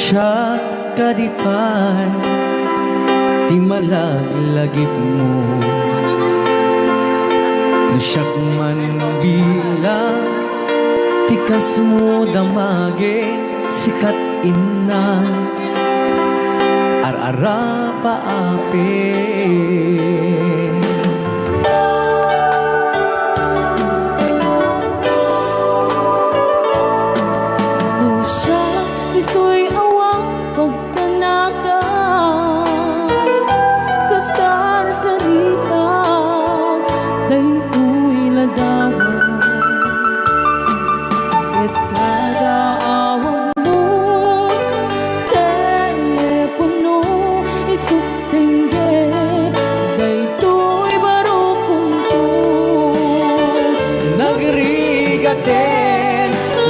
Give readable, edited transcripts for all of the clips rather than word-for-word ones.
Siya kadipay ti malaglagip mo, nasyak man bilang tikas mo damage sikat inna arara paape.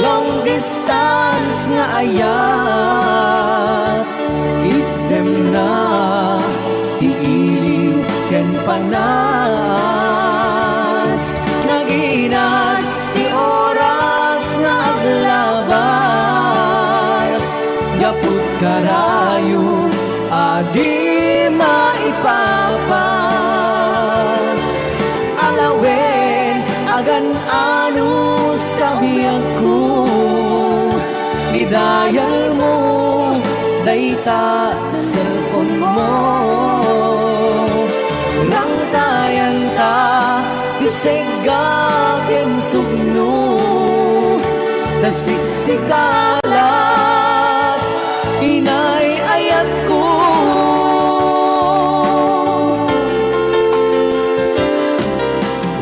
Long distance nga ayat idem na tiiliw ken panas naginat ti oras nga aglabas gaput karayo adi maipapas alawen agan anus kabiyagku idayal mo dayta cellphone mo rangtayan ta isegak ken sugno tasiksikalat inay ayat ko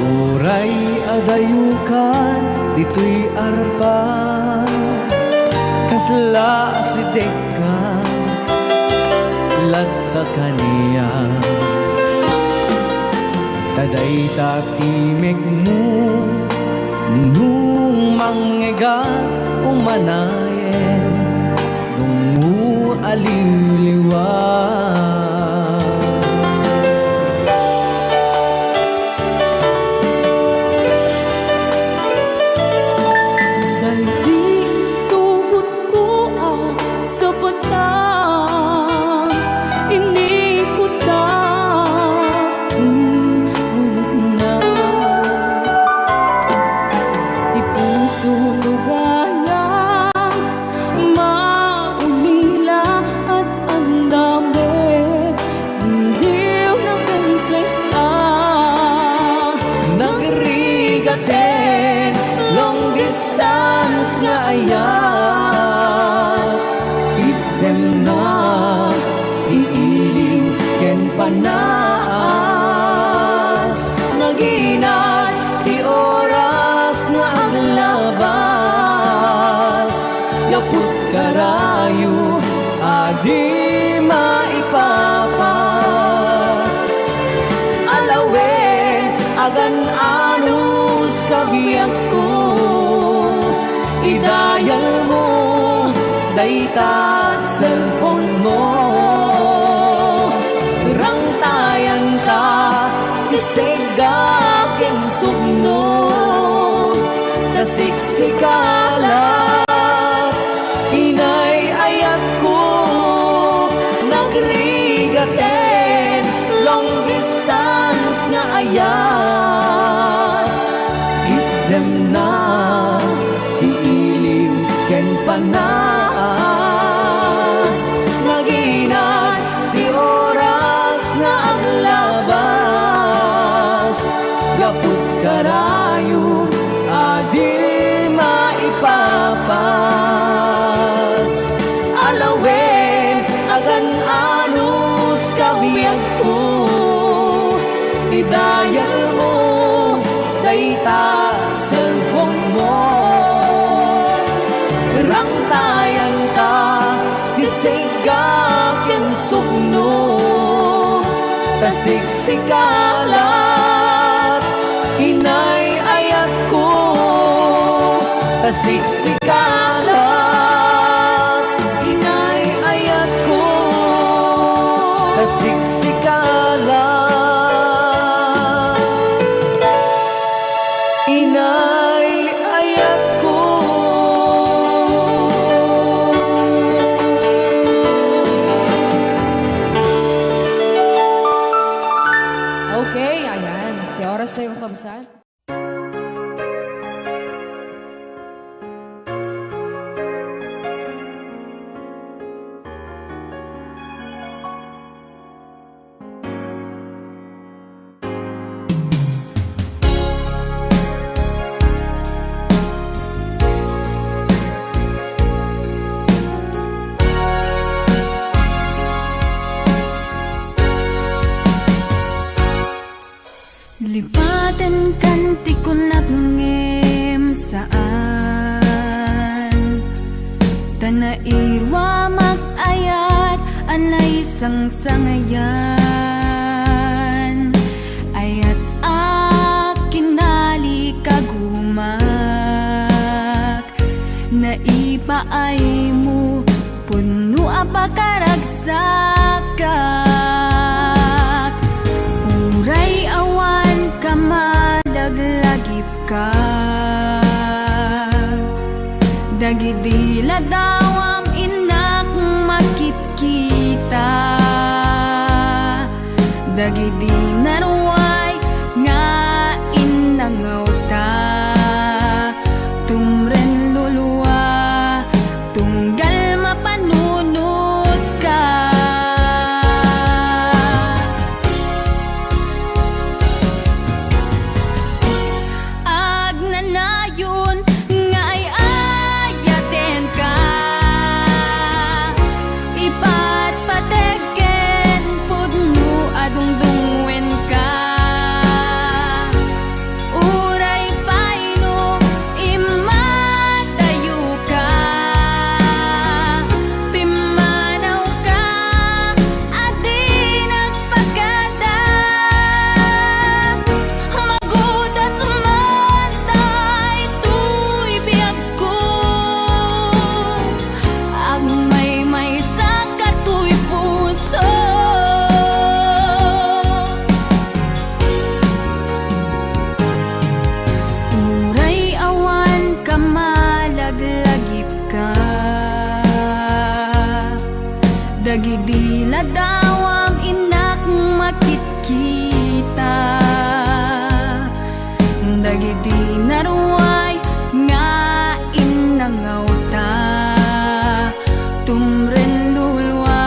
uray adayukan dito'y arpa kasla si deka latta kaniya taday tatimig mo nung mangega umanayen nung mo aliliwan. Long distance nga ayat idem na iiliw ken panas naginat ti oras nga aglabas yaput karayo adi maipapas alawen agan anus kabiyag ko idayal mo dayta cellphone mo rangtayan ta isegak ken sugno tasiksikalat inay ayat ko nagrigaten long distance nga ayat idem na iiliw ken panas naginat di oras nga aglabas gaput karayo adi maipapas alawen agan anus kabiyag ko idayal mo dayta cellphone mo rangtayan ka isegak ken sugno tasiksikalat inay ayat ko tasiksikalat inay ayat ko tasiksikalat inay ayat ko. irwa magayat anay sangsangayan ayat akinali kagumak naipaay mo puno apakaragsakak uray awan ka madaglagip ka dagidila dawam inak makit-kita dagidi naruay nga inangaw ta tumren luluwa tunggal mapanunod ka agnanayon nga ay ayaten ka ipatpategen pudno adungdungwen ka uray paino imatayo ka pimanaw ka adi nagpagada magudas man tay tuy biyak ko agmay sa katuy puso uray awan ka malaglagip ka dagidi ladawam inak makit-kita dagidi naruay nga inangaw ta tumren lulwa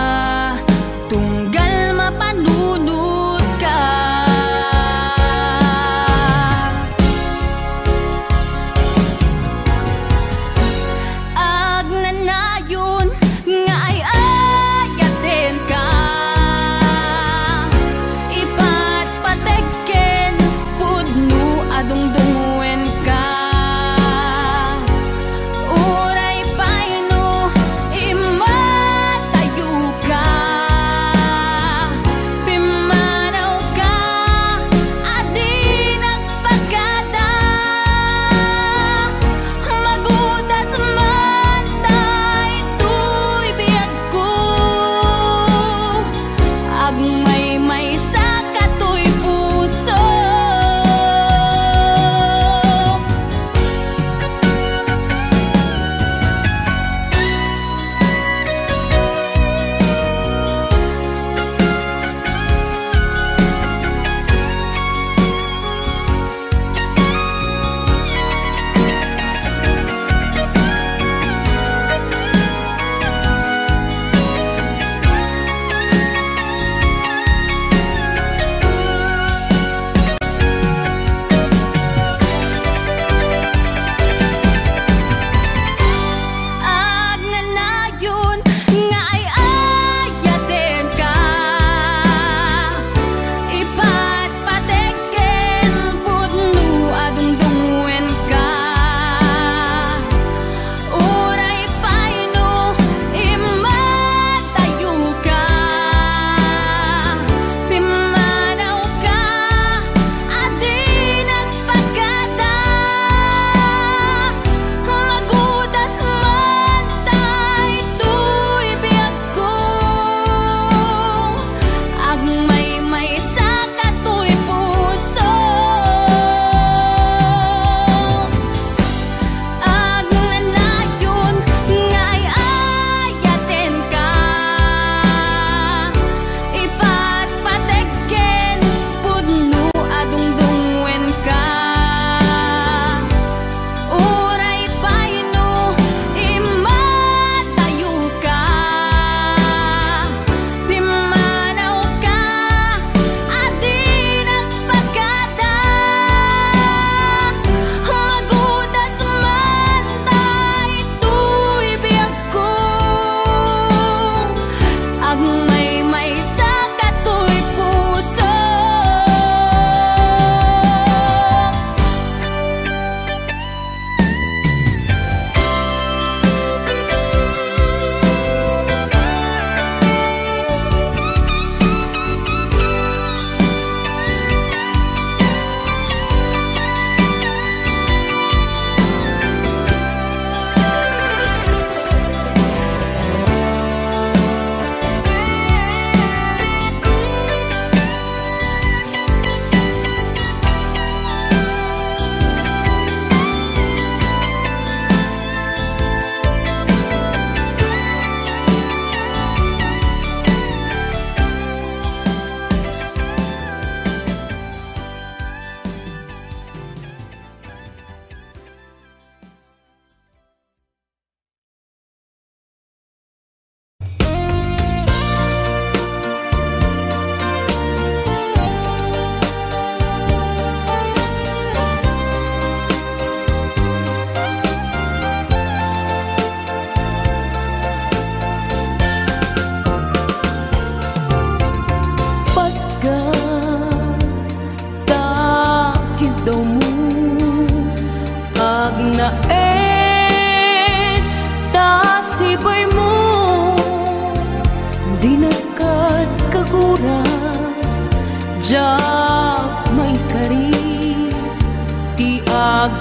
tunggal mapanunod ka agnanayon nga ay ayaten ka ipat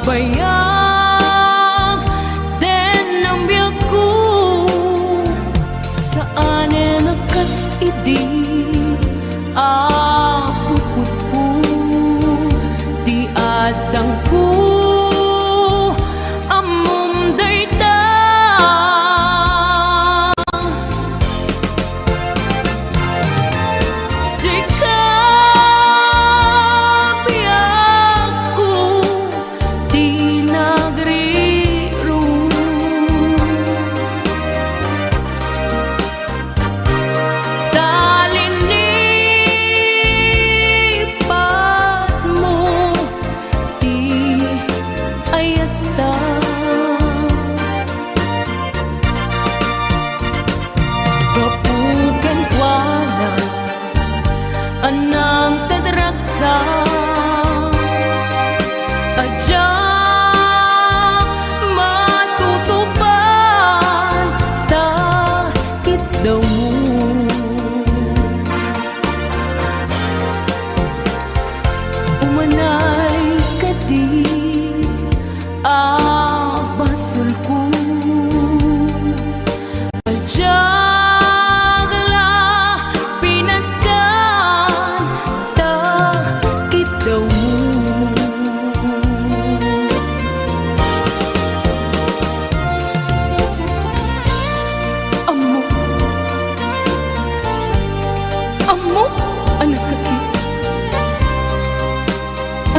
bayag den ang biyaku saan nakas idi pukot ko di adang ko amom dayta sikap biyaku di negeri ru anang tadraksa ajak matutupan takit daw mo umanay kadi basul ko ajak amo ang sakit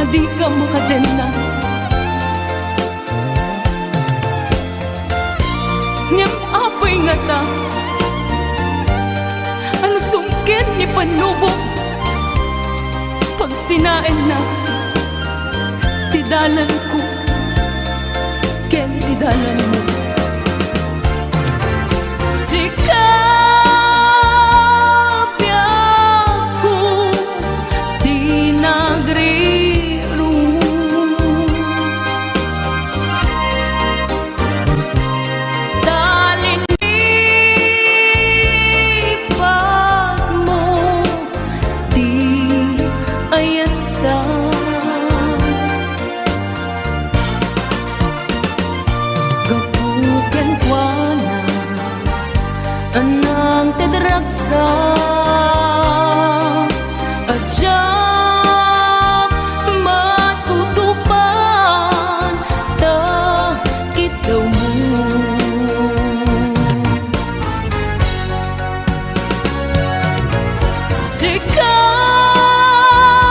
adi ka makadena niyang apoy nga ta ang sungkit ni panubok pag sinain na tidalan ko ken tidalan mo anang tadraksa ajak matutupan takit daw mo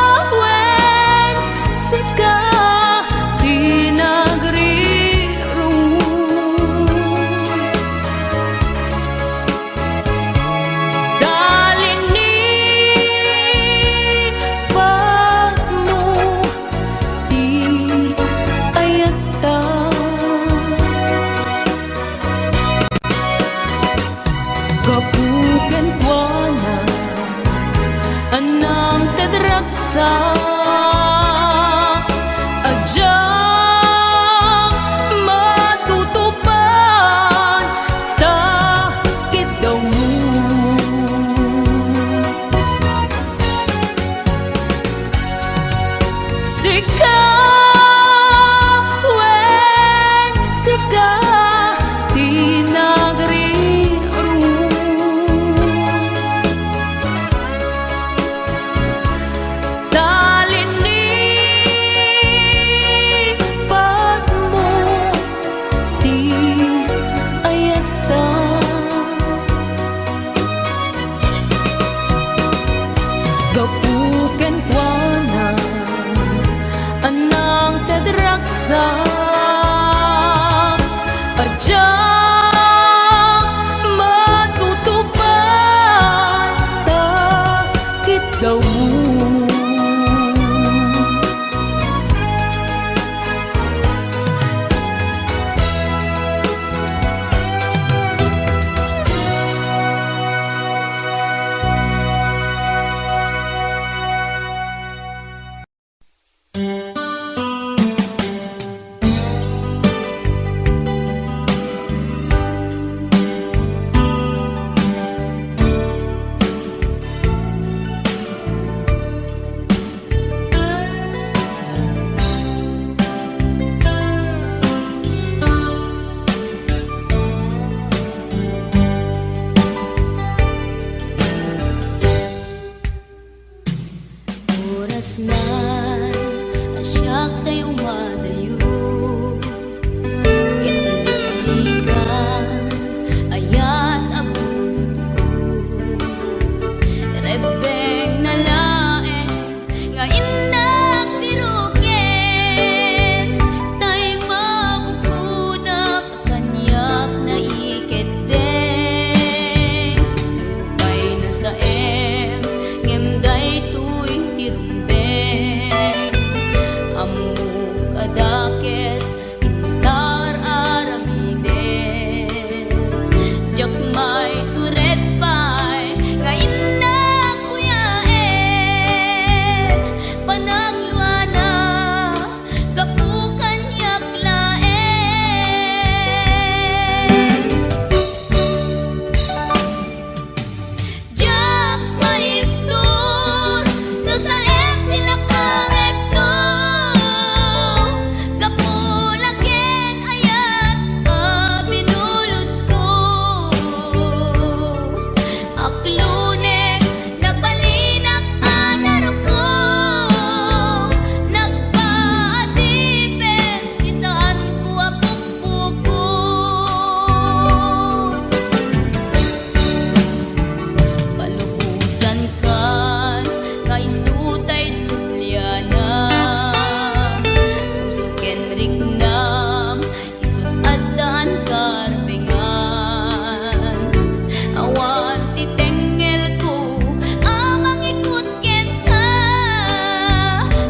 sikawin sika di negeri ru kapugan ko na anang tadraksa ajak matutupan takit daw mo sikawin sika di negeri ru nasnan asyak tay umadayo itlikan ayat abuko rebeng nalae nga indak biruken tay mabukudak kanyak na iketeng lupay na sa ngemday tuy tirumbeng amuk adakes intar aramiden jakmay turet pay nga indak kuyaen panagluana kapukan yaklaen jak maipton no sa tilakarekto kapulaken ayat binulod ko aklune nagbalinak anaro ko nagpaatipen isaan ko apukpukon palubusan kan kay sutay sulyana pusok Enrik nam isong adan karbengan awan titengel ko amang ikut ken ka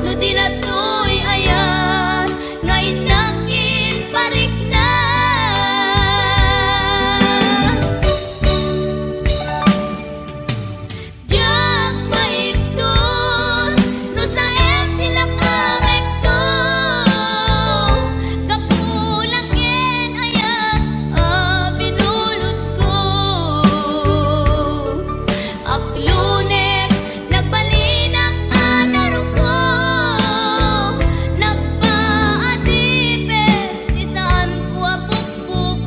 no dilatoy ayan ngay nakin parik na jak maipton no sa tilakarekto kapulaken ayat binulod ko aklunek nagbalinak anaro ko nagpaatipen isaan ko apukpukon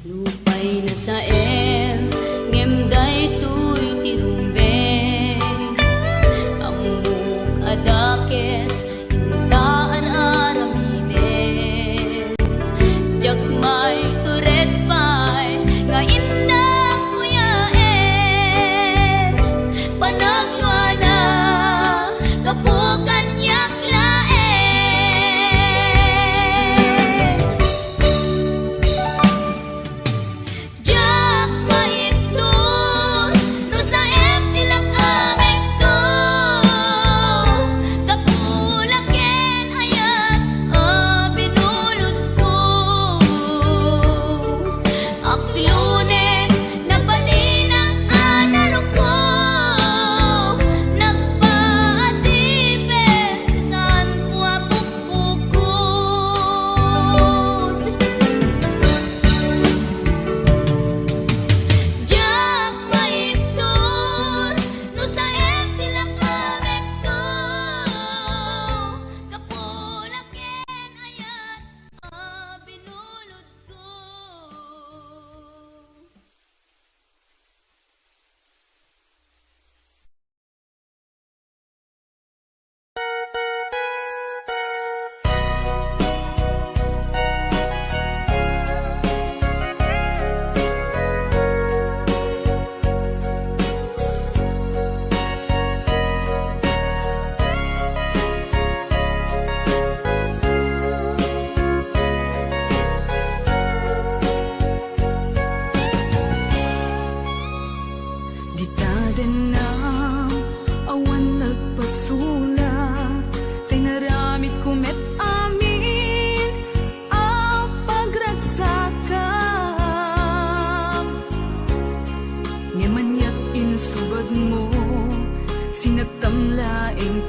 lupay na sa ngemday tuy tirumbeng amuk adakes intaan aramiden jakmay turet pay nga indak kuyaen panagluana kapukan yaklaen jak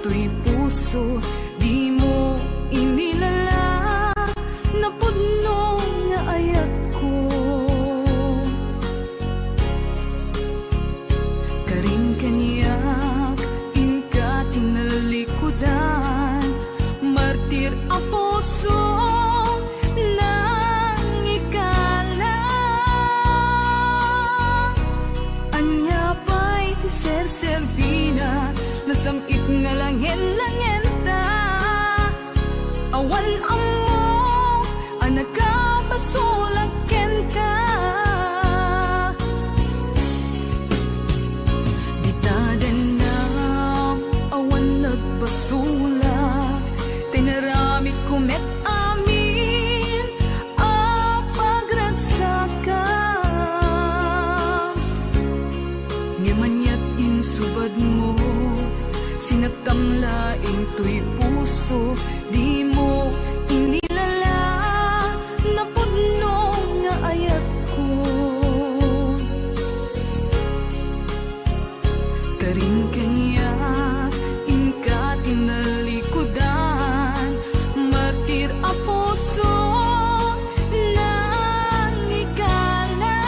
to'y puso, di mo inilala, napudno nga ayat ko. Karing kaniyak, inka tinalikudan, martir ang puso nang ikala. Anya pa'y tiser-serbina, nasamit nga langin-langin ta. Awan amo, anak ka pasulaken ka. Ditaden na, awan nagpasula, tinaramit kumet amin, pagragsaka. Ngimanyat insubad mo, sinatamlaing to'y puso, di mo inilala, napudno nga ayat ko. Karing kanya, inka tinalikudan, martir ang puso nang ikala.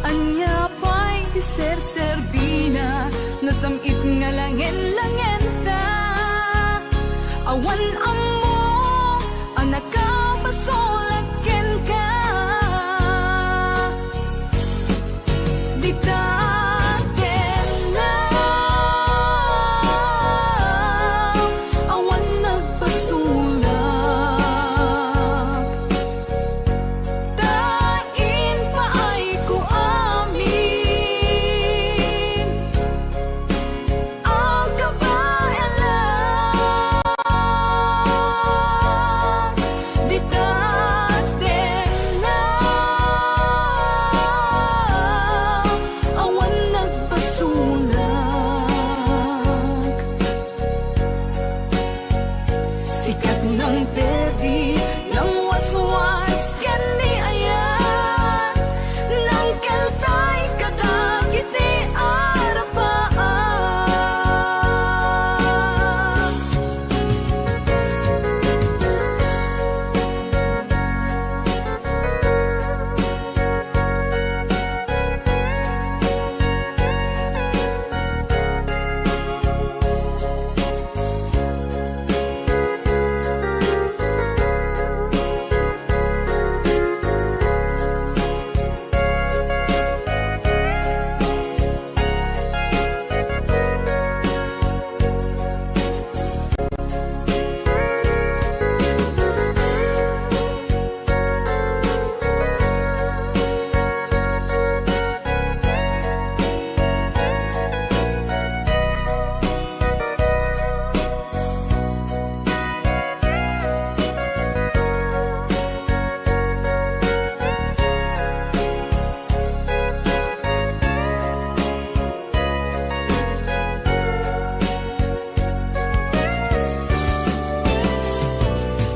Anya pa'y tiser-serbina, nasamit nga langin-langin ta. Awan amo, anak ka pasulaken ka. Di taten na, awan nagpasulak. Tain pa ay ko amin, ang kabaelan. Di taten na, awan nagpasulak. Sikat ng perdi, ng waswas, kani ayan, ng keltay kadagiti arapaan.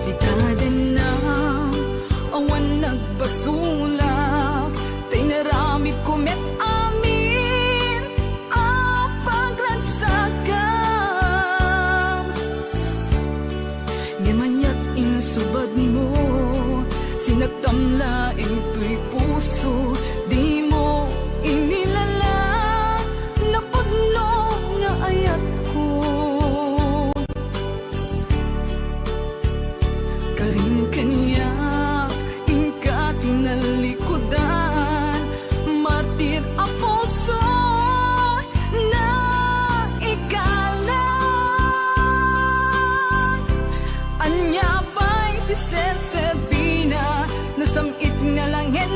Ditaden na, awan nagpasulak, tinaramid kumet amin, pagragsakam. Ngimanyat insubad mo, sinagtamlaing to'y puso, di mo inilala, napudno nga ayat ko. Karing kanya, inka tinalikudan, martir ang puso na ikala. Anya pa'y tiser-serbina, nasamit nga langit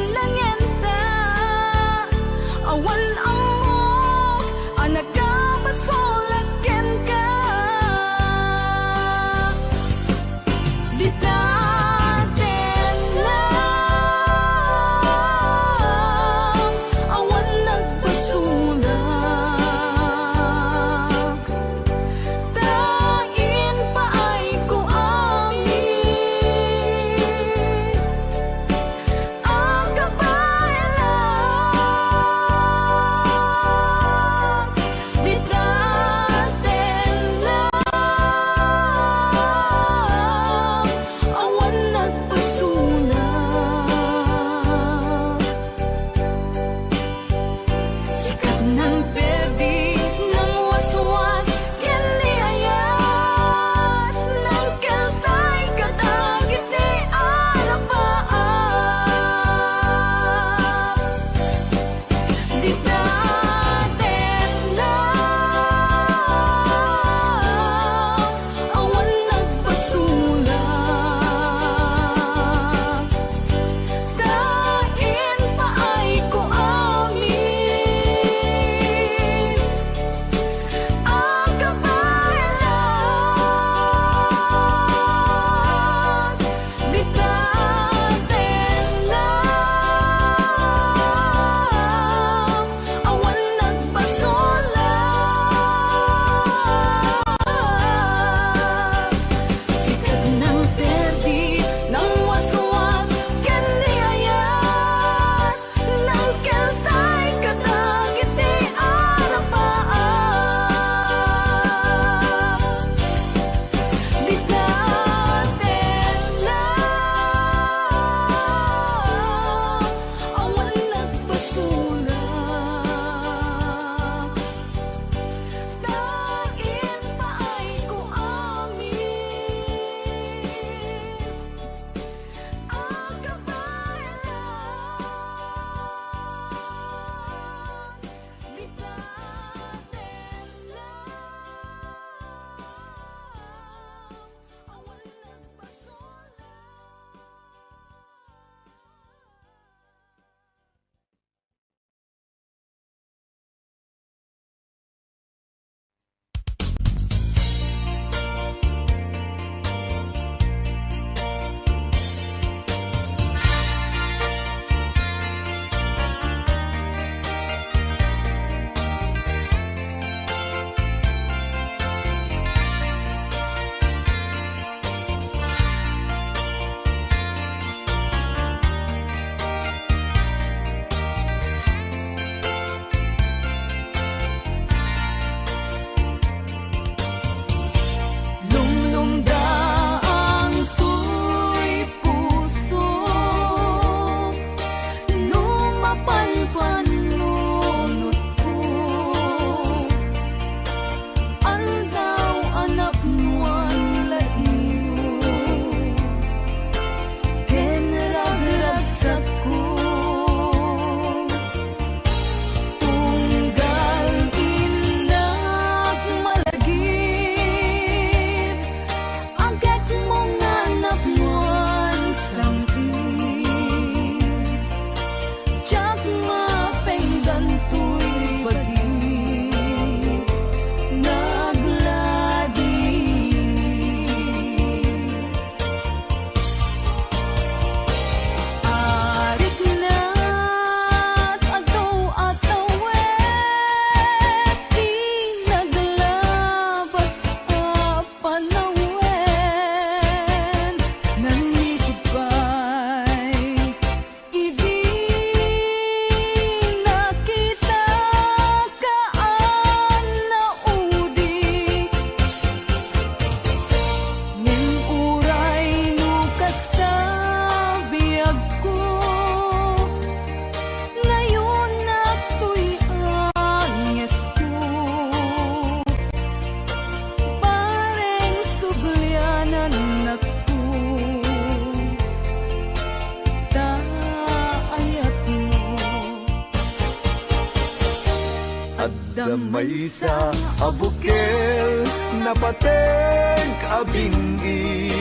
Damay sa abukel na pateng abingi,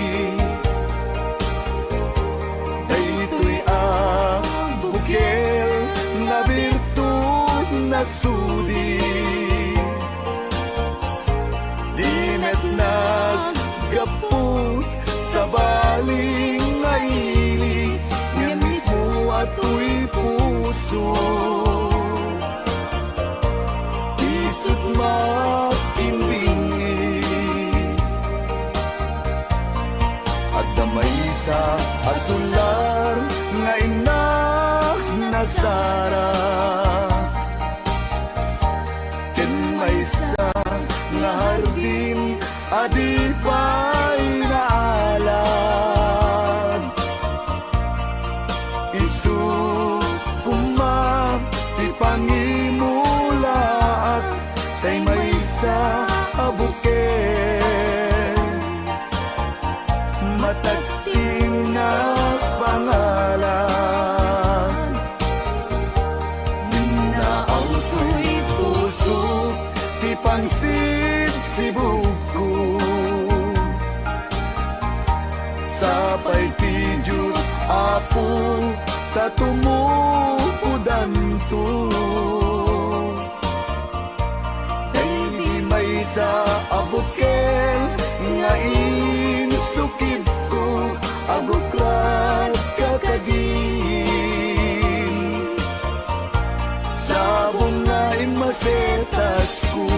daytoy abukel na birtud na sudi, dinet naggaput sa baling nga ili, nga mismo ato'y puso. Isut makimbingi, at damay sa asular nga ina nasara, ken may sa nga hardin adi pa'y naalad. Isu kumam ti pangimulaat tay may sa abukel, matagting na pangalan. Minaaw to'y puso ti pangsibsibuko, sapay ti Diyos Apo tatumupudan to. Sa abukel nga insukib ko, aguklat kakagin, sabong nga imasetas ko.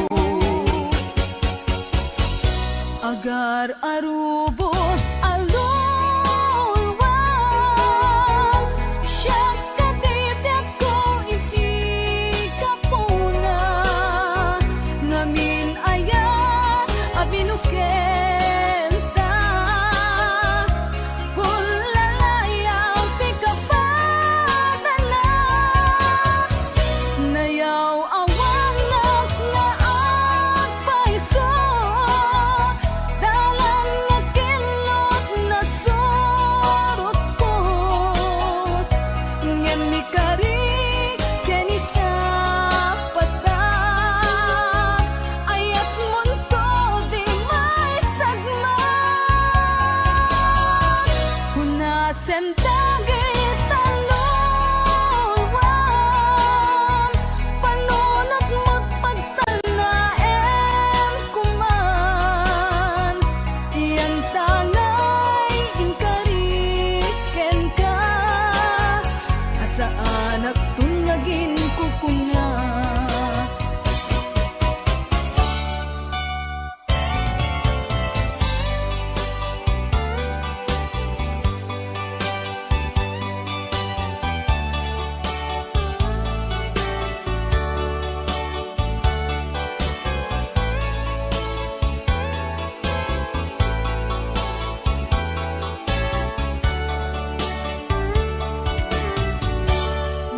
Agar arubos alulwang, siya katibyak ko isi kapuna, ngamin ayat abinukenta, pulalayaw ti kapadala, nayaw awang nga agpaiso, dalan nga kilot na surot ko, ngem ni kari ken isa patag, ayat munto di may sagmat, hunasen dagit taluluwang, panunot mo't pagtanaem kuman, iyan tangay inkariken ka, asaan at tungagin kukunga.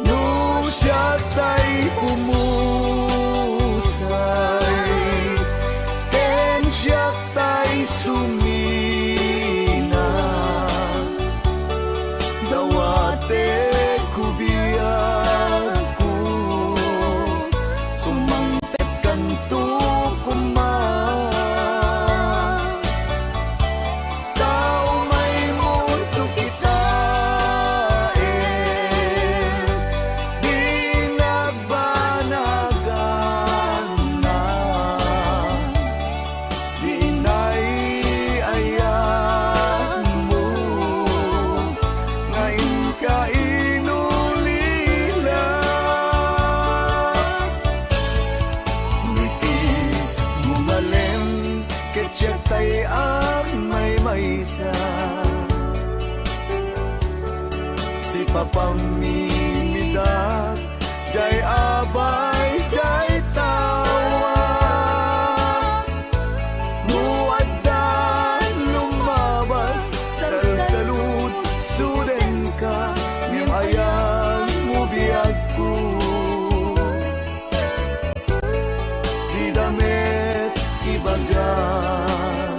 No siya tay umusay, ken siya tay sumina, dawate kubiyak ko, sumangpet kanto kuman, tao may mundo kita di nagbanagan na, di naiayan mo, ngayon ka inulila. Ngiti gumalem ket siya tay ang may maysa, si papamimidat jay abay jay tawa, muaddan lumabas salsalud suden ka, ngem ayan mo biyag ko, di damit ibagan.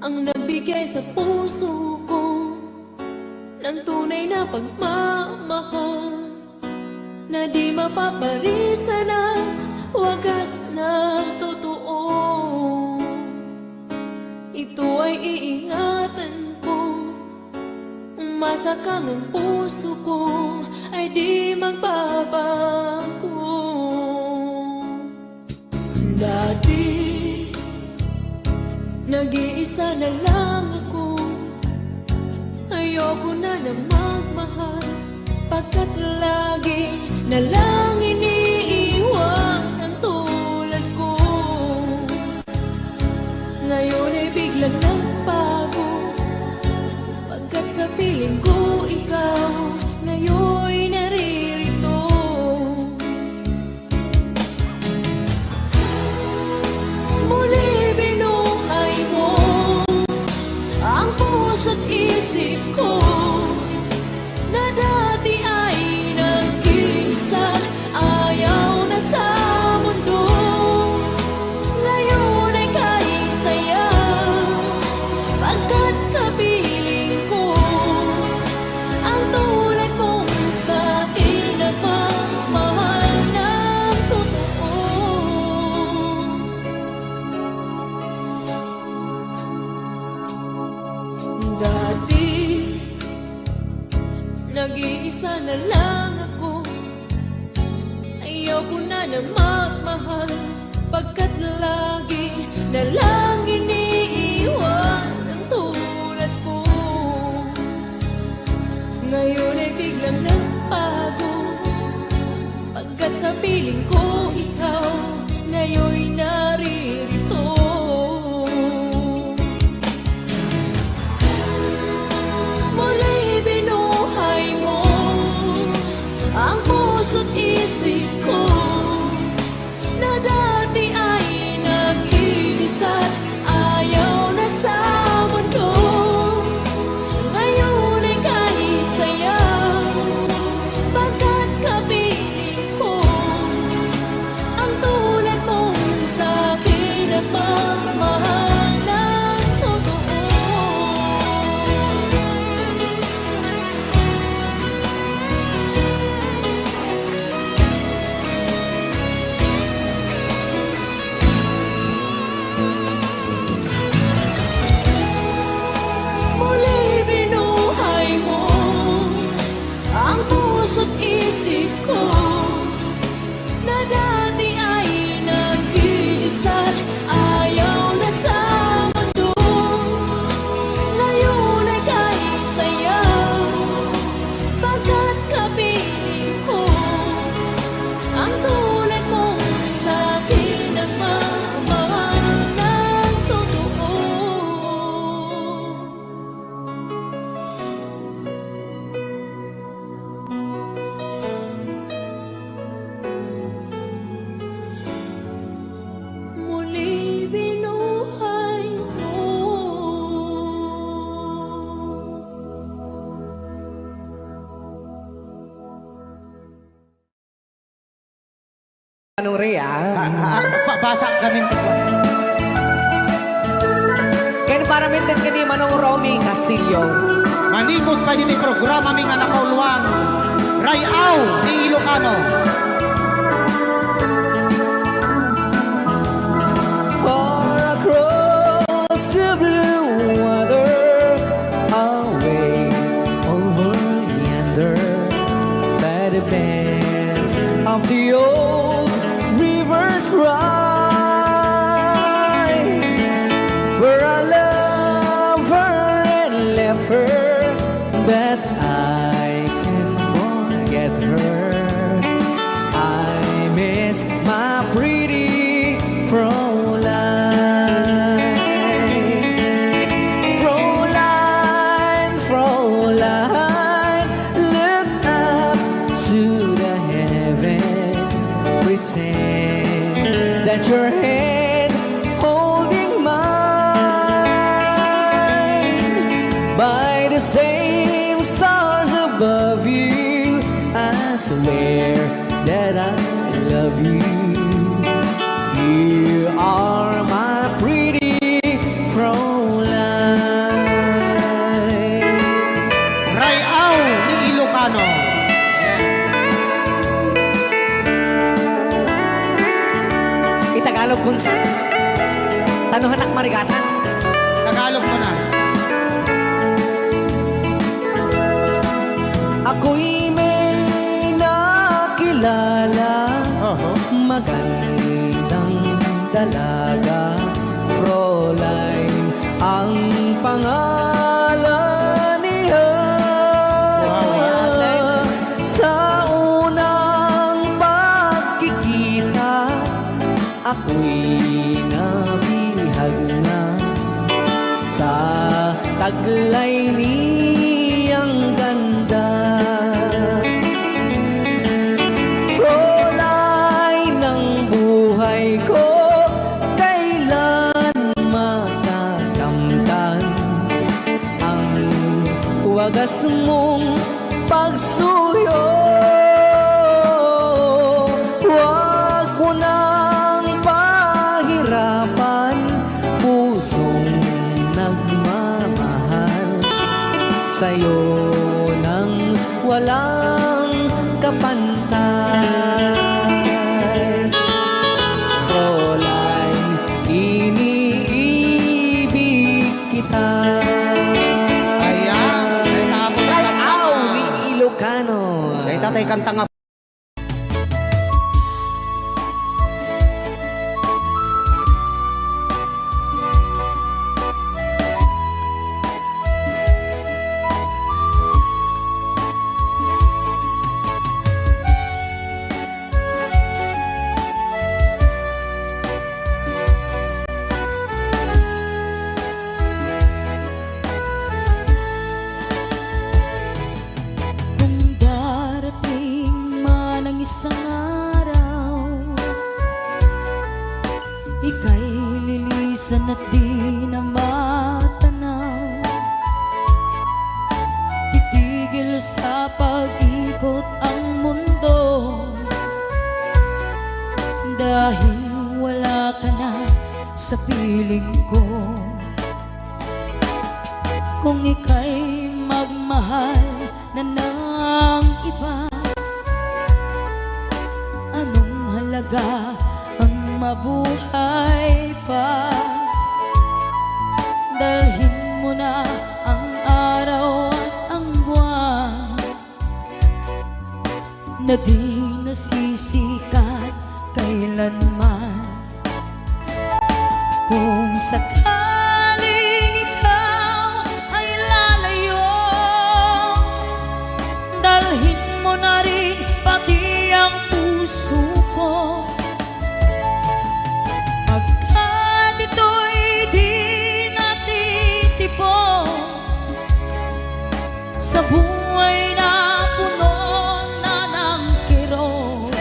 ang nagbigay sa puso ko ng tunay na pagmamahal na di mapaparisan at wagas na totoo. Ito ay iingatan ko, umasa kang ang puso ko ay di magbabago. Dati, nag-iisa na lang ako, ayoko na na magmahal, pagkat lagi na lang iniiwan ang tulad ko. Ngayon ay biglang nagbago, pagkat sa piling ko ikaw ngayon'y naririto. Muli binuhay mo ang puso't isip ko na dati ay nag-iisa, ayaw na sa mundo. Ngayon ay kahit saya, pagkat kapiling ko ang tulad mong sa'kin na mamahal ng totoo. Dati, nag-iisa na lang ako, ayaw ko na na magmahal, pagkat lagi na lang iniiwan ang tulad ko. Ngayon ay biglang nagbago, pagkat sa piling ko ikaw ngayon'y naririto. Muli binuhay mo ang puso't isip ko na dati ay nag-iisa, ayaw na sa mundo. Ngayon ay kahit saya, pagkat kapiling ko ang tulad mong sa'kin at mamahal ng totoo. Muli binuhay mo ang puso't isip ko na dati ay nag-iisa, ayaw na sa mundo. Ngayon ay kahit saya, pagkat kapiling ko ang tulad mong sa'kin na mamahal ng totoo. Muli binuhay mo. Anong Rhea? Basa kami. Kaya para mintin ka di Manong Romy Castillo. Manipot pa din yung programa ming anak kauluan. Rayaw ni Ilocano. Far across the blue water, away over yonder, by the banks of the old rivers ride, where our lover had left her, that I can forget her. I miss my pretty Fräulein. Fräulein, Fräulein, look up to the heaven, pretend that your hand holding mine. By the same stars above you, I swear that I love you. You are my pretty Fräulein. Tagalog mo na. Ako'y may nakilala, magandang dalaga, Fräulein ang pangalan niya. Sa unang pagkikita, ako'y nabihag na sa taglay niyang ganda. Fräulein ng buhay ko, kailan matatamtan ang wagas mong pagsuyo. Huwag mo nang pahirapan pusong nagmamahal sa'yo nang walang kapantay. Fräulein, iniibig kita. Ayan. Ay, aw, ni Ilocano. Ay, tatay, kanta nga. Kung darating man ang isang araw, ika'y lilisan at di na matanaw. Titigil sa pag-ikot ang mundo, dahil wala ka na sa piling ko. Kung ika'y magmahal na ng iba, anong halaga ang mabuhay pa? Dalhin mo na ang araw at ang buwan na di nasisikat kailanman. Kung sakaling ikaw ay lalayo, dalhin mo na rin pati ang puso ko. Pagkat ito'y di natitipon sa buhay na puno na ng kirot.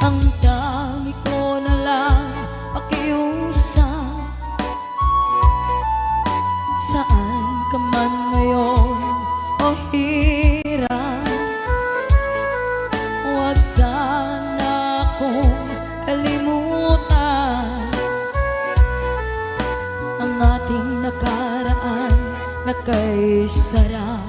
Ang dami ko na lang pakiusap, saan ka man ngayon o hirap, huwag sana akong kalimutan ang ating nakaraan na kay sarap.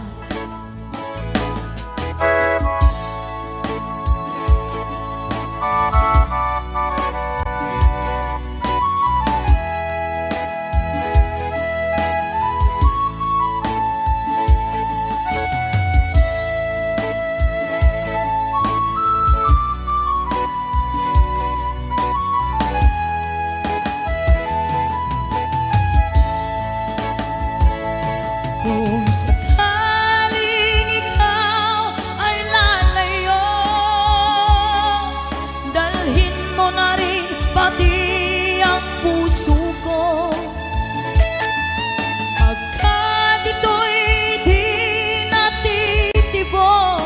Kung sakaling ikaw ay lalayo, dalhin mo na rin pati ang puso ko. Pagkat ito'y di natitibok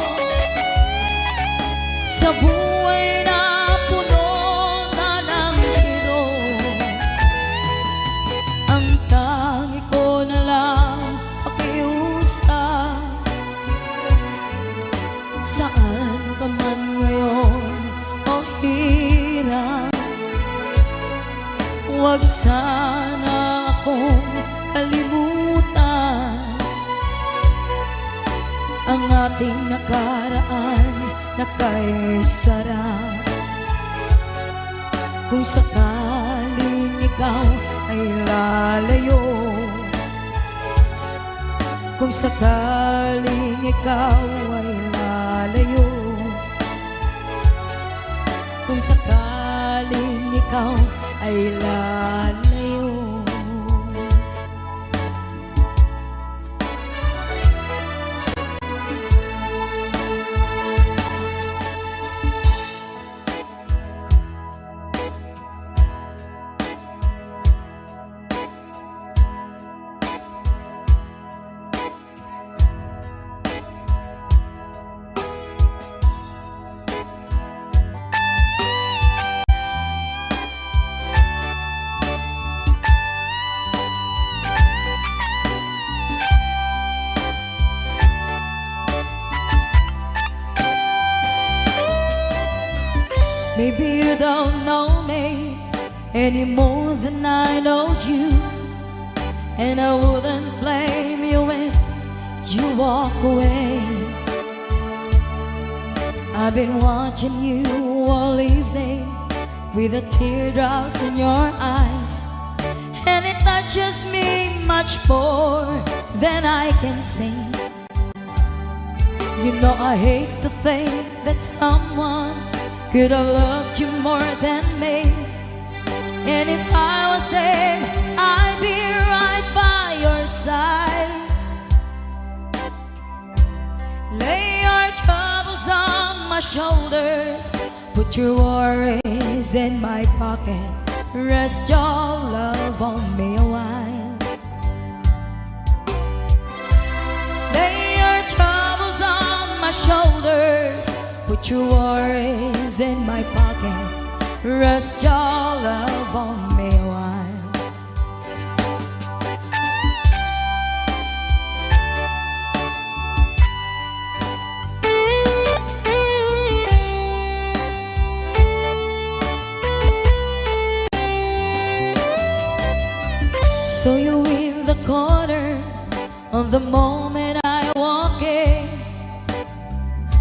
sa buhay na puno na ng kirot. Ang tangi ko na lang pakiusap, saan ka man ngayon o hirap, huwag sana akong kalimutan ang ating nakaraan na kay sarap. Kung sakaling ikaw ay Kung sakaling ikaw ay lalayo, kung sakaling ikaw ay lalayo. Maybe you don't know me any more than I know you, and I wouldn't blame you if you walk away. I've been watching you all evening with the teardrops in your eyes, and it touches me much more than I can sing. You know I hate to think that someone could have loved you more than me, and if I was there, I'd be right by your side. Lay your troubles on my shoulders, put your worries in my pocket, rest your love on me a while. Lay your troubles on my shoulders, put your worries in my pocket, rest your love on me a while. So you in the corner on the moment I walk in,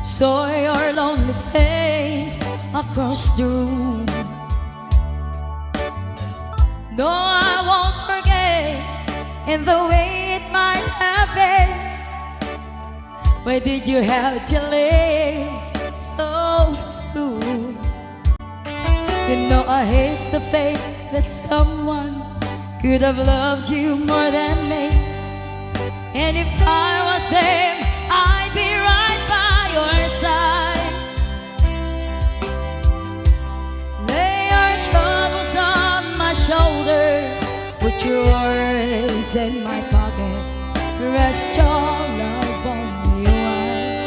saw your lonely face across the room. No, I won't forget in the way it might have been. Why did you have to leave so soon? You know I hate the faith that someone could have loved you more than me, and if I was them, I'd be right by your side. Lay your troubles on my shoulders, put your worries in my pocket, rest your love on me a while.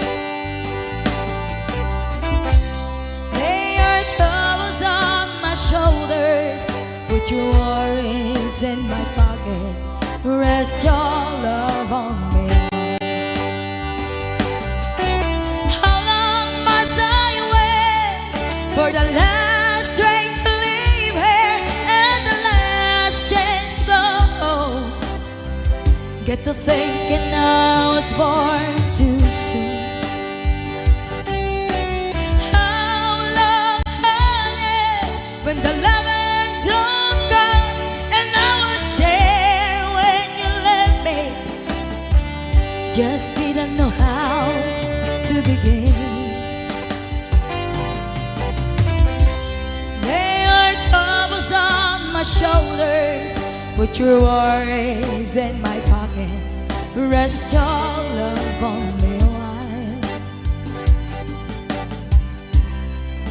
Lay your troubles on my shoulders, put your worries in my pocket, rest your love on me a while. How long must I wait for the last train to leave here and the last chance to go? Get to thinking I was born too soon. How long, honey, when the loving don't come, and I was there when you left me, just didn't know how to begin. Lay your troubles on my shoulders, put your worries in my pocket, rest your love on me a while.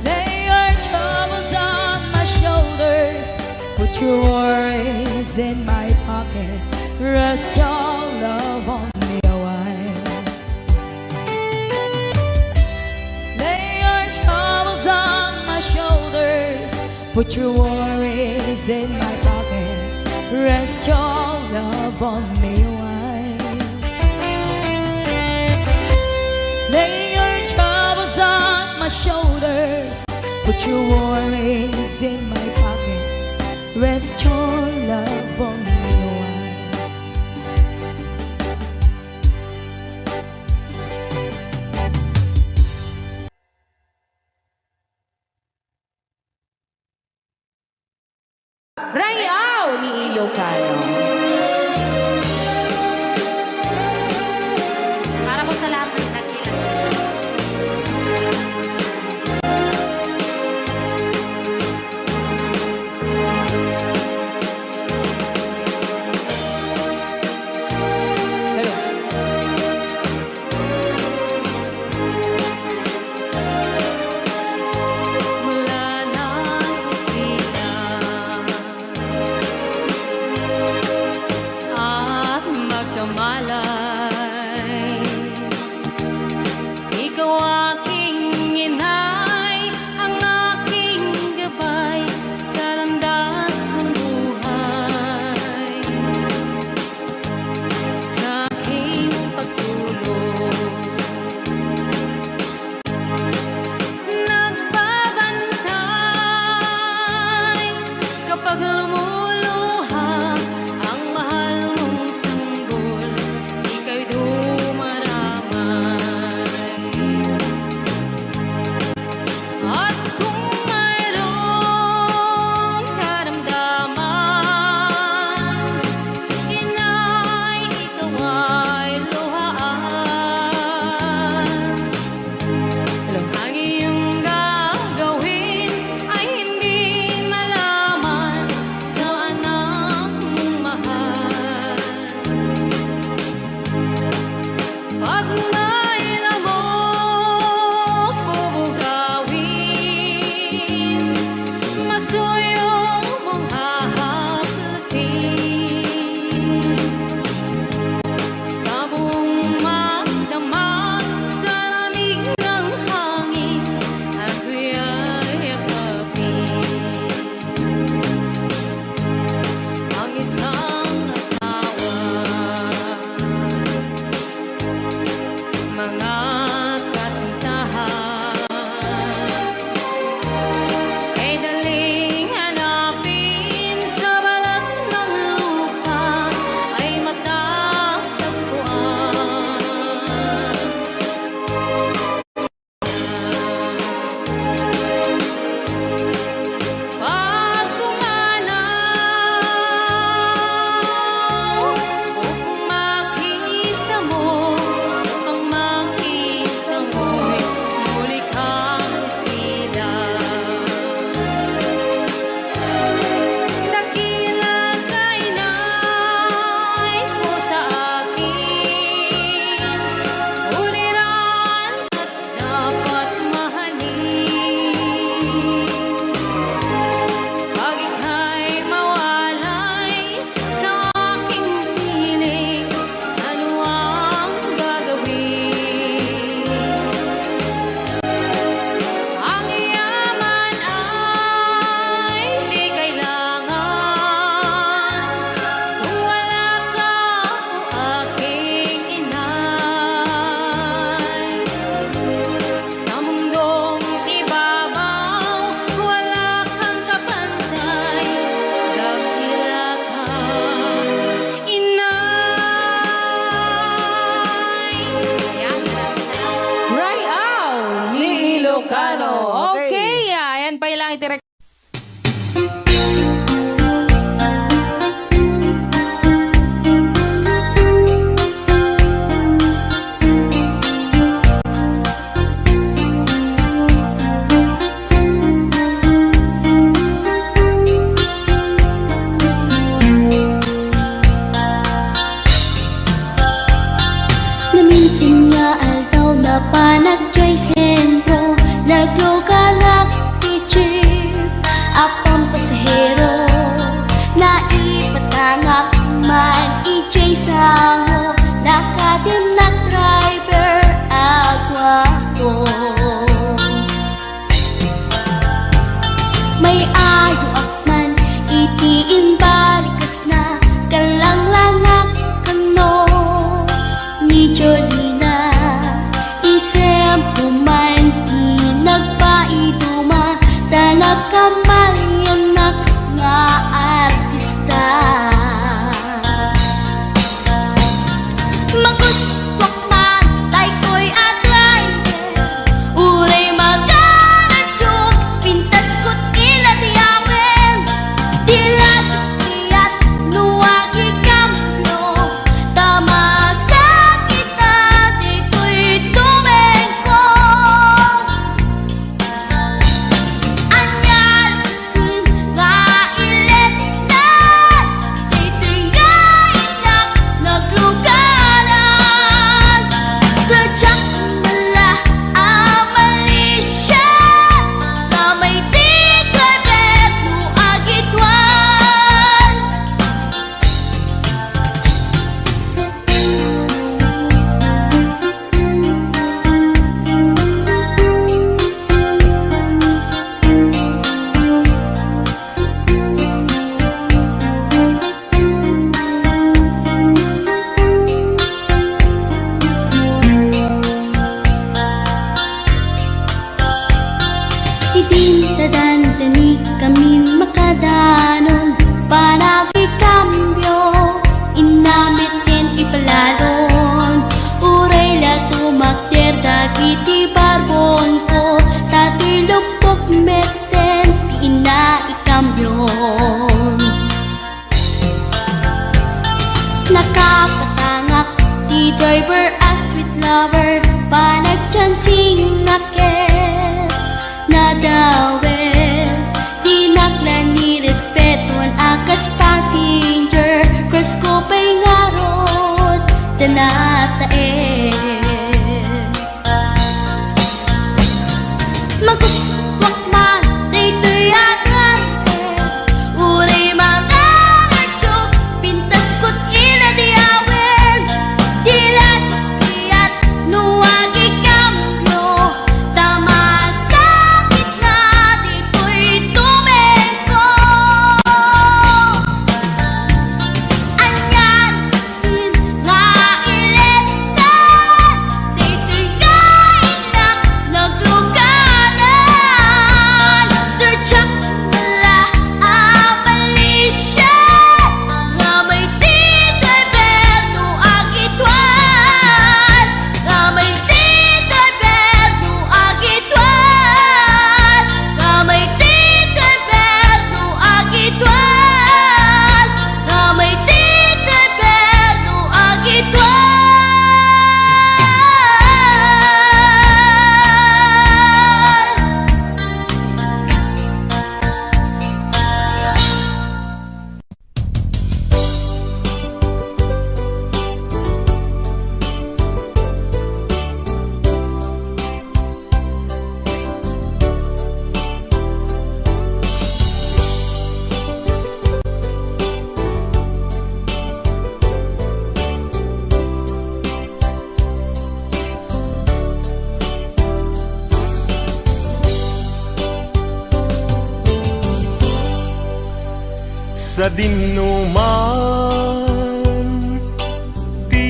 Lay your troubles on my shoulders, put your worries in my pocket, rest your love on me a while. Lay your troubles on my shoulders, put your worries in my pocket, rest your love on me a while. Lay your troubles on my shoulders, put your worries in my pocket, rest your love on me a while. Rayaw ni Ilocano. sango nakadim na driver agwapo. May ayo akman itiin balikas na kalanglangak kano ni Jolina isem puman di nagpaiduma talag kamalyanak nga artista. Magustwak man tay ko'y agray uray magaradyok pintas ko't iladiyawen dila sukiyat nuwagi kamno tama sakit na dito'y tumengko. Anyal nga ilet na dito'y nga inak naglugaran tadyak nala amalisya na may tigarbet mo agitwan. Idinadandani kami makadanon panagi kambyo inamitin ipalalon uray lato makter dagiti barbon ko tato'y lupok meten ti ina ikambyon. Nakapatangak di driver as sweet lover panagchansing naket nadawel di naklan ni respetuan akas passenger cross ko pa'y ngarot danatae. Magustwak man dito'y agrante uray magaradyok pintas ko't iladiyawen dila jukiyat nuwagi kamno tama sakit na dito'y tumengko. Anyan nga ilet na dito'y kainak naglugaran tadyak nala amalisya nga may tigayberno agitwan nga may tigayberno agitwan nga may tigayberno agitwan nga may tigayberno agitwan. Sa dinuman di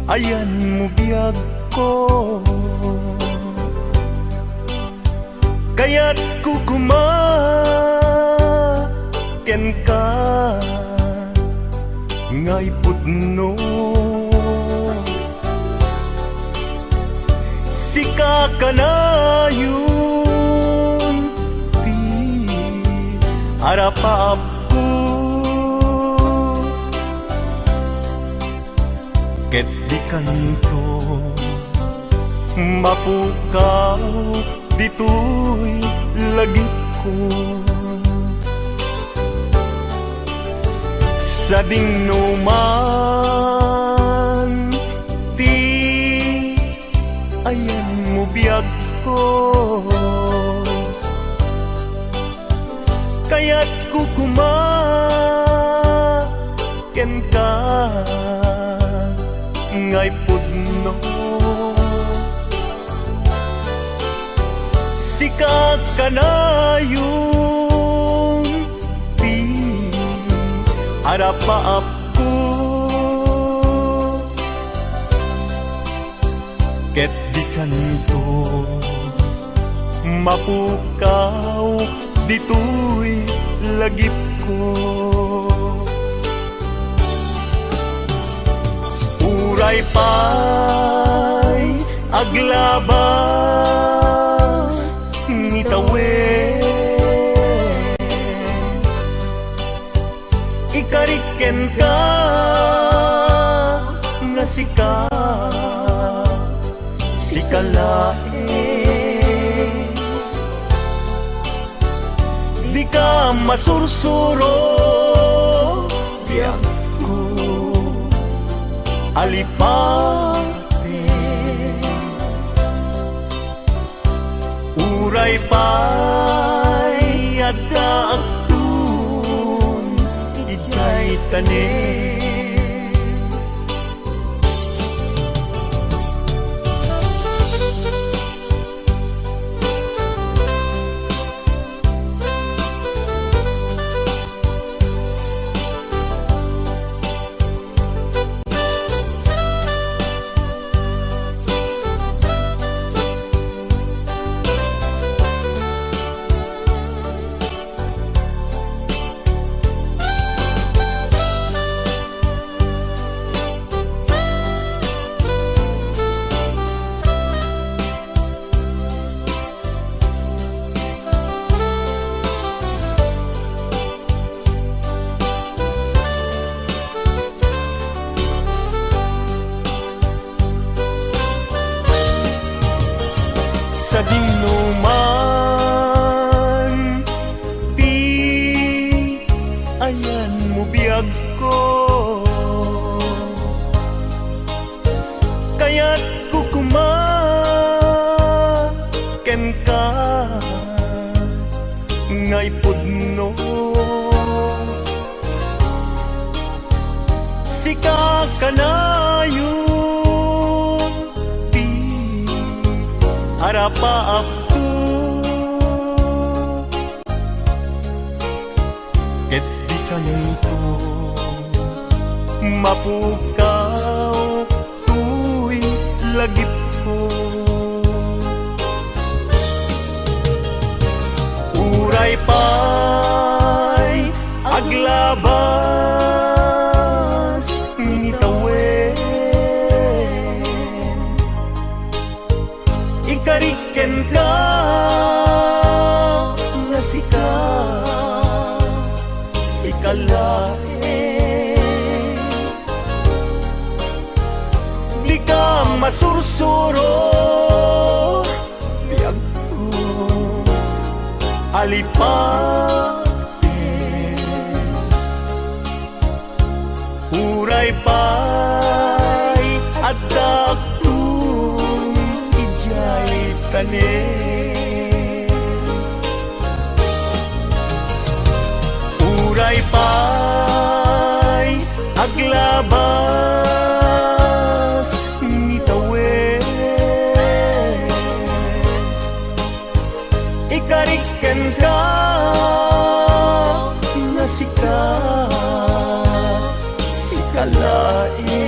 ayan mo biyag ko kaya't kukumaken ka ngay pudno sika ka na yun harapap ko ket di kanto mapukaw dito'y lagit ko sa dinuman ti ayan mo biyag ko kaya't kukuma ken ka ngay pudno sikat kanayong di arapaap ko ket di kanto mapukaw dito'y lagip ko uray pa'y aglabas ngitawe ikariken ka nga sikalae di ka masursuro biyak ko alipate uray pa'y adaaktun ikay tanin sa dinuman di ayan mo biyag ko kaya't kukumaken ka ngay pudno sika kanayon arapaap ko ket di kanto mapukaw tuy lagip ko uray pa'y aglabas ngitawe ikariken ka nga sikalae di ka masursuro biyag ko alipate uray pa'y adaaktun ijay tanin uray pa'y aglabas ngitawe ikariken ka nga sikalae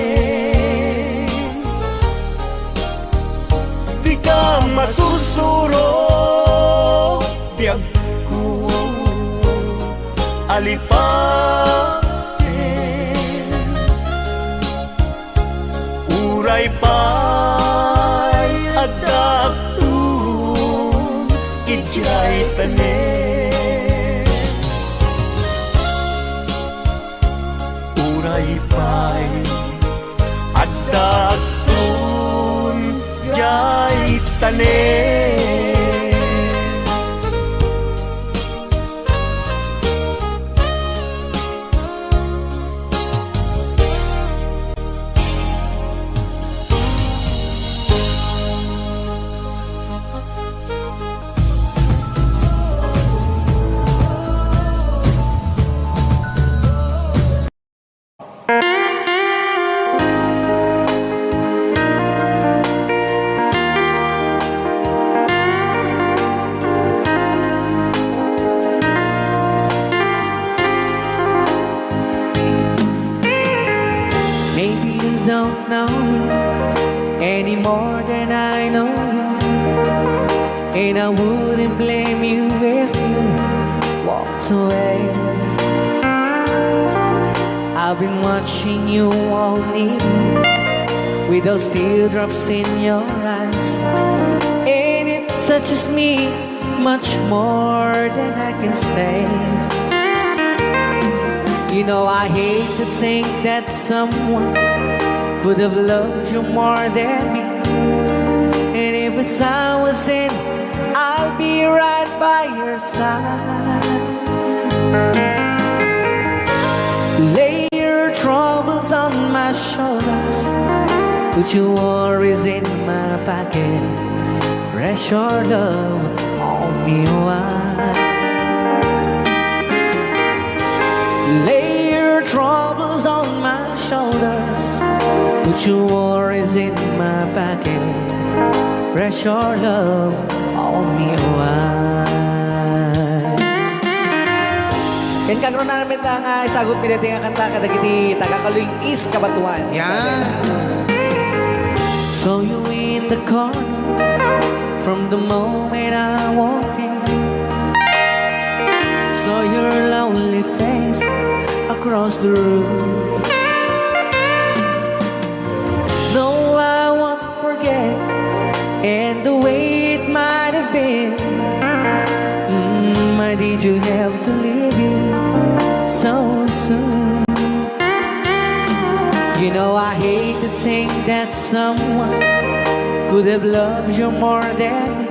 di ka masursuro biyag ko alipate uray pa'y adaaktun ijay tanin uray pa'y adaaktun ijay tanin know me any more than I know you. And I wouldn't blame you if you walked away. I've been watching you all evening with those teardrops in your eyes, and it touches me much more than I can say. You know, I hate to think that someone could have loved you more than me. And if it's hours in, I'll be right by your side. Lay your troubles on my shoulders, put your worries in my pocket. Rest your love on me wide. Lay your troubles on my shoulders, put your worries in my pocket. Rest your love on me wide. Ken karon na namin nga isagot pinati nga kanta kadagiti taga-Kaluing East Kabatuan. Yan. So you in the corner from the moment I walk in. Saw your lonely face across the room. No, I won't forget, and the way it might have been. Why did you have to leave it so soon? You know, I hate to think that someone could have loved you more than me.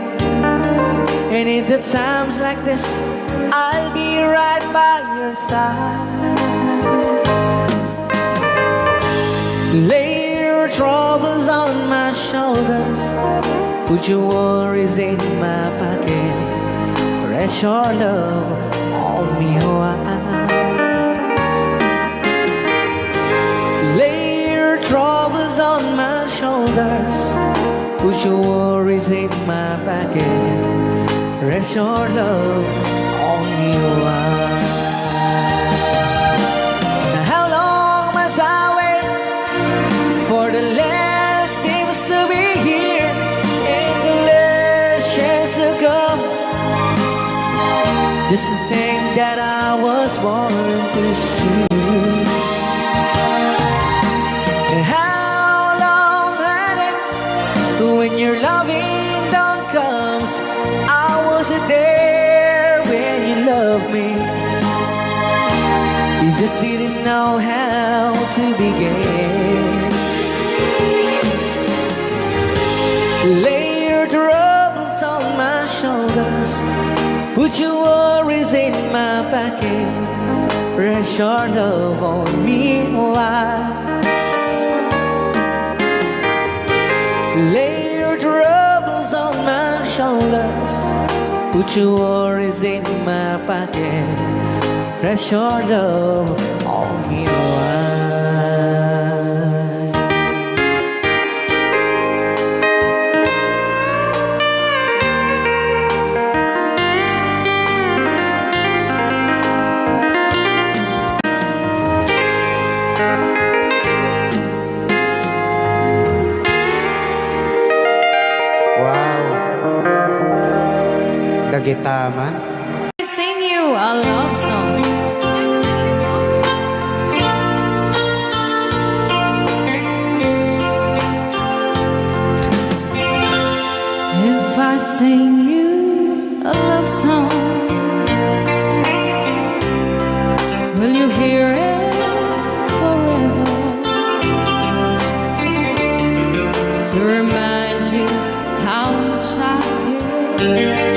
And in the times like this, I'll be right by your side. Lay your troubles on my shoulders, put your worries in my pocket. Rest your love on me wide. Lay your troubles on my shoulders, put your worries in my pocket. Rest your love on me wide. Now how long must I wait for the last seems to be here and the last chance to come? Just to think that I was born to see. And how long had it when your loving dawn comes? I wasn't there when you loved me. You just didn't know how to begin. Lay your troubles on my shoulders, put your worries in my pocket. Rest your love on me wide. Lay your troubles on my shoulders, put your worries in my pocket. Rest your love on me wide. Wow. Dagitaman. Sing you a love song. If I sing you a love song, will you hear it forever? To remind you how much I care.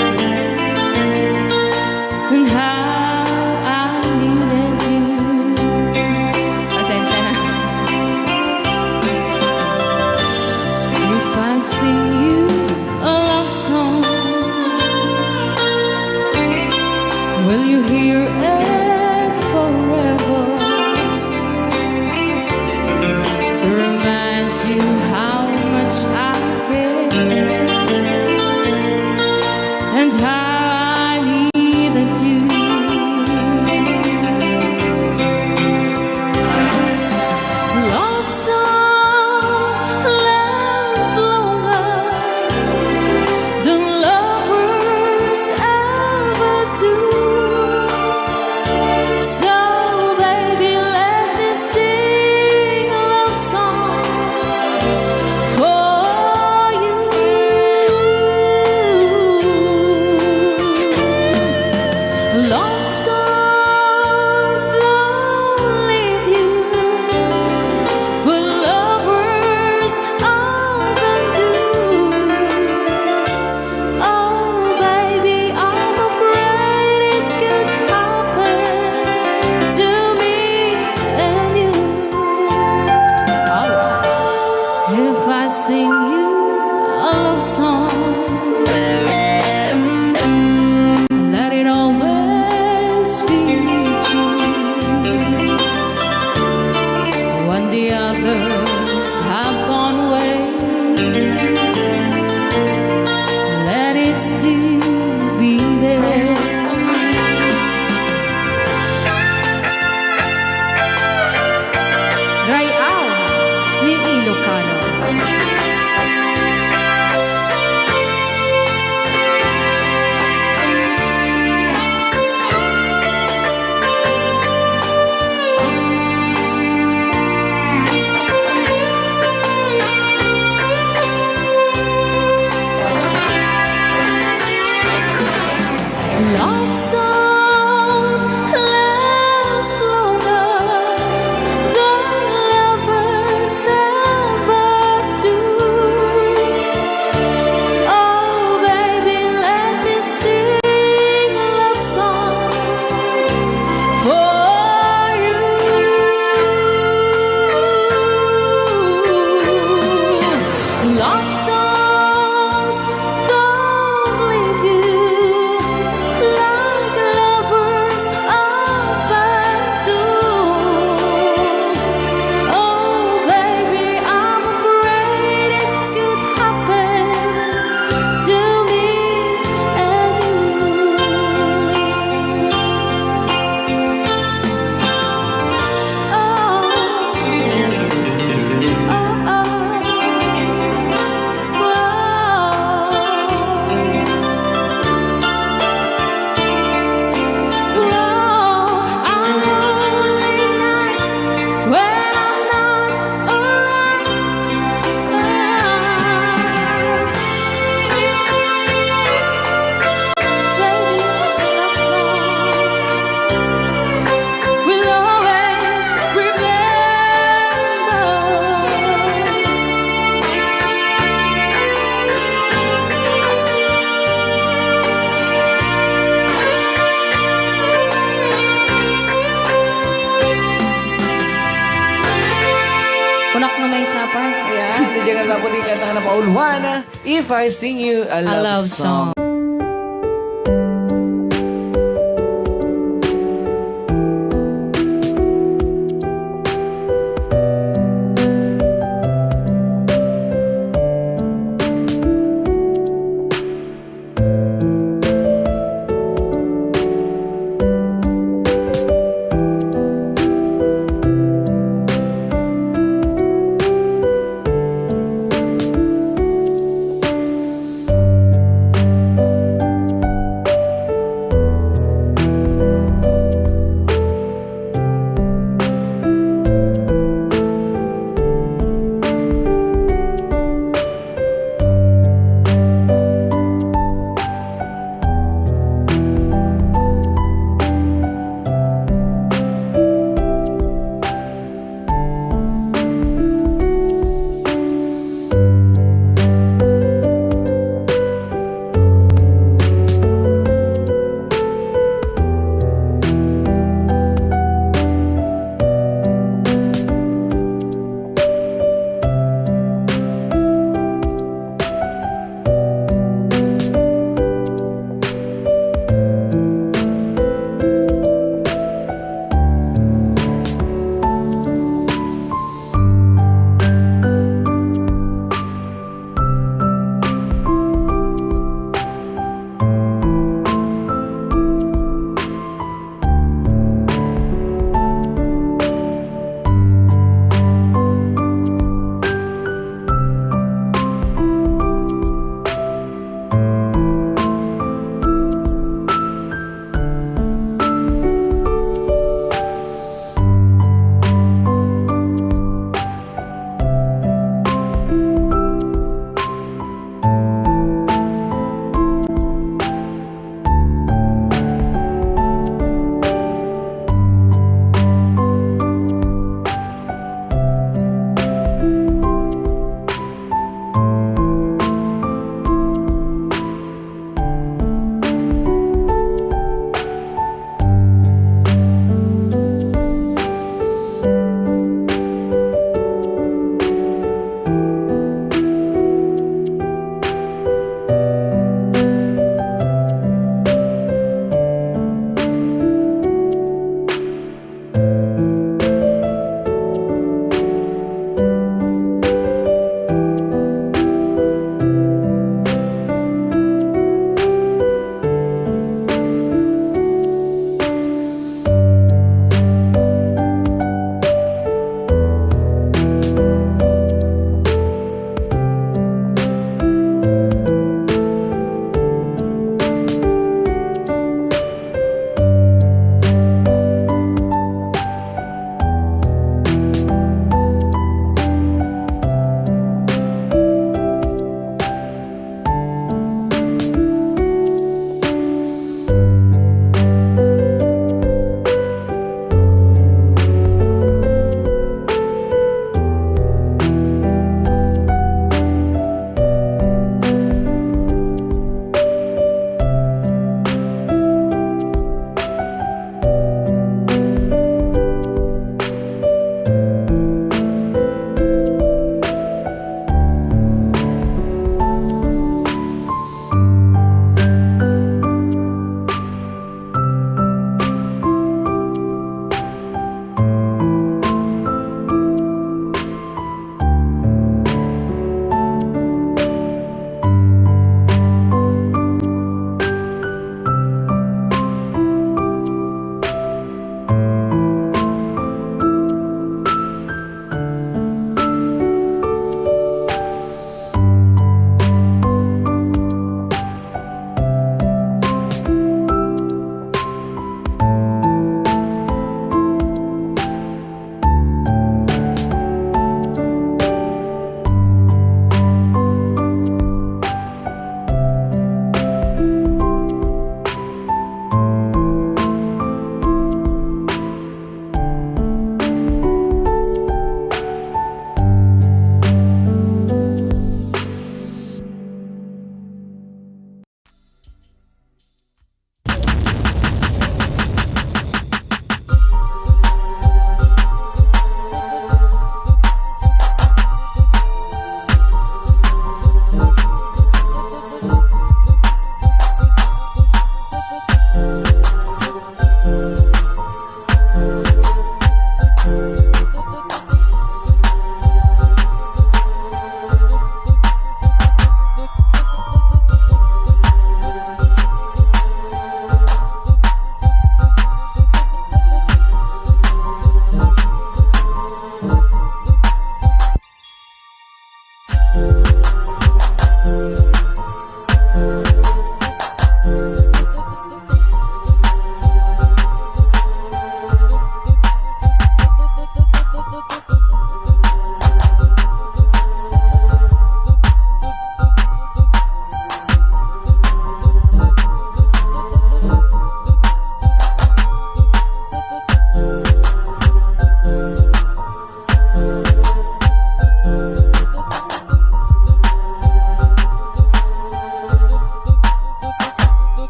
jangan dapat ikat na Paul Juan. If I sing you a love, love song.